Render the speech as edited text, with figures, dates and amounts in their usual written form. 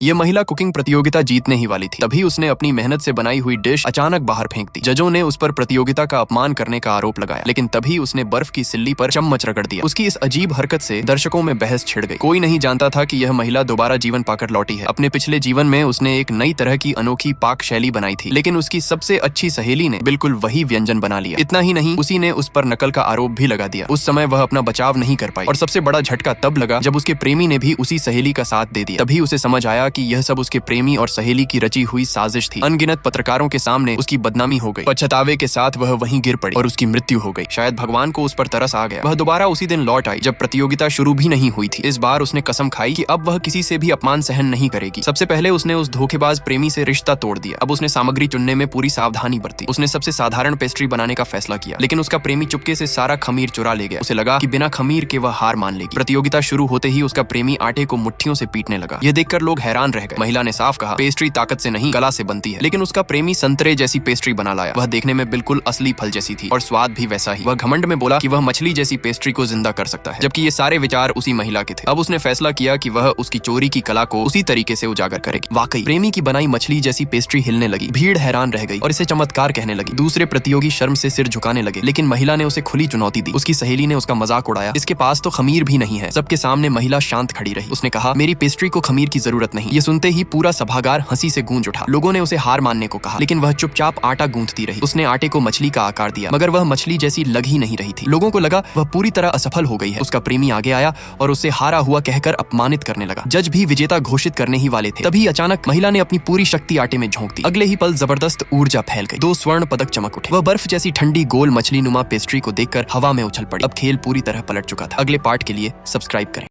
ये महिला कुकिंग प्रतियोगिता जीतने ही वाली थी। तभी उसने अपनी मेहनत से बनाई हुई डिश अचानक बाहर फेंक दी। जजों ने उस पर प्रतियोगिता का अपमान करने का आरोप लगाया, लेकिन तभी उसने बर्फ की सिल्ली पर चम्मच रगड़ दिया। उसकी इस अजीब हरकत से दर्शकों में बहस छिड़ गई। कोई नहीं जानता था कि यह महिला दोबारा जीवन पाकर लौटी है। अपने पिछले जीवन में उसने एक नई तरह की अनोखी पाक शैली बनाई थी, लेकिन उसकी सबसे अच्छी सहेली ने बिल्कुल वही व्यंजन बना लिया। इतना ही नहीं, उसी ने उस पर नकल का आरोप भी लगा दिया। उस समय वह अपना बचाव नहीं कर पाई और सबसे बड़ा झटका तब लगा जब उसके प्रेमी ने भी उसी सहेली का साथ दे दिया। तभी उसे समझ आया कि यह सब उसके प्रेमी और सहेली की रची हुई साजिश थी। अनगिनत पत्रकारों के सामने उसकी बदनामी हो गई। पछतावे के साथ वह वहीं गिर पड़ी और उसकी मृत्यु हो गई। शायद भगवान को उस पर तरस आ गया। वह दोबारा उसी दिन लौट आई जब प्रतियोगिता शुरू भी नहीं हुई थी। इस बार उसने कसम खाई कि अब वह किसी से भी अपमान सहन नहीं करेगी। सबसे पहले उसने उस धोखेबाज प्रेमी से रिश्ता तोड़ दिया। अब उसने सामग्री चुनने में पूरी सावधानी बरती। उसने सबसे साधारण पेस्ट्री बनाने का फैसला किया, लेकिन उसका प्रेमी चुपके से सारा खमीर चुरा ले गया। उसे लगा कि बिना खमीर के वह हार मान लेगी। प्रतियोगिता शुरू होते ही उसका प्रेमी आटे को मुट्ठियों से पीटने लगा। यह देखकर लोग हैरान रह गए। महिला ने साफ कहा, पेस्ट्री ताकत से नहीं कला से बनती है। लेकिन उसका प्रेमी संतरे जैसी पेस्ट्री बना लाया। वह देखने में बिल्कुल असली फल जैसी थी और स्वाद भी वैसा ही। वह घमंड में बोला कि वह मछली जैसी पेस्ट्री को जिंदा कर सकता है, जबकि ये सारे विचार उसी महिला के थे। अब उसने फैसला किया कि वह उसकी चोरी की कला को उसी तरीके से उजागर करेगी। वाकई प्रेमी की बनाई मछली जैसी पेस्ट्री हिलने लगी। भीड़ हैरान रह गई और इसे चमत्कार कहने लगी। दूसरे प्रतियोगी शर्म से सिर झुकाने लगे, लेकिन महिला ने उसे खुली चुनौती दी। उसकी सहेली ने उसका मजाक उड़ाया, इसके पास तो खमीर भी नहीं है। सबके सामने महिला शांत खड़ी रही। उसने कहा, मेरी पेस्ट्री को खमीर की जरूरत नहीं। ये सुनते ही पूरा सभागार हंसी से गूंज उठा। लोगों ने उसे हार मानने को कहा, लेकिन वह चुपचाप आटा गूंथती रही। उसने आटे को मछली का आकार दिया, मगर वह मछली जैसी लग ही नहीं रही थी। लोगों को लगा वह पूरी तरह असफल हो गई है। उसका प्रेमी आगे आया और उसे हारा हुआ कहकर अपमानित करने लगा। जज भी विजेता घोषित करने ही वाले थे। तभी अचानक महिला ने अपनी पूरी शक्ति आटे में झोंक दी। अगले ही पल जबरदस्त ऊर्जा फैल गई। 2 स्वर्ण पदक चमक उठे। वह बर्फ जैसी ठंडी गोल मछली नुमा पेस्ट्री को देखकर हवा में उछल पड़ी। अब खेल पूरी तरह पलट चुका था। अगले पार्ट के लिए सब्सक्राइब करें।